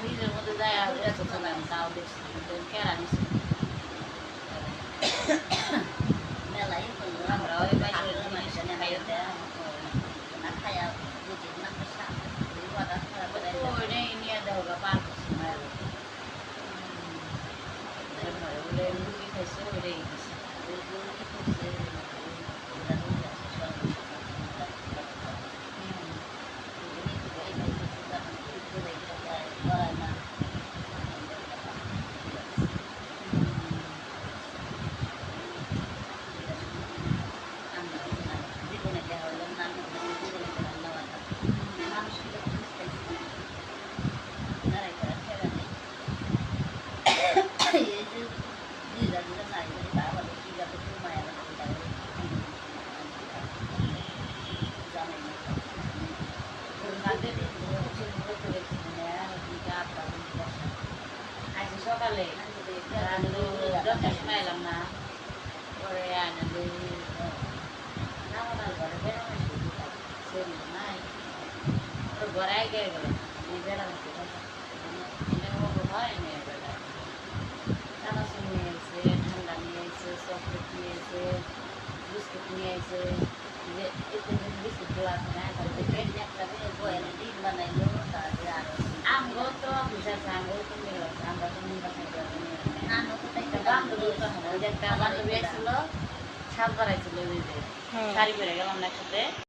নিজের মধ্যে যায় এত চলে তাও দেখছি কেরা নিচ্ছি মেলাই আমরা ওই বাইরে না খায়া বুঝি না নিয়ে দেওয়া পার করছি মায়ের রুটি খাইছে ওইটাই দিচ্ছে সকালে দশটার সময় এলাম না পরে আমার ঘরে বেড়ানো নাই ঘরে আগে গেল বেড়ানো হয় মেয়ে বেড়া চানাচুর নিয়ে এসে ঠান্ডা নিয়ে এসে চকলেট নিয়ে এসে বিস্কুট নিয়ে এসে যে বিস্কুটগুলো আছে না একটা ডিম বানাইলো তারপরে আরো আমগো তো অফিস আছে আমগো তো মিল আছে আমরা তো নিয়ে বান্ধবী একটা বান্ধবী আসছিল সাত বাড়াইছিল শাড়ি পরে গেলাম না একসাথে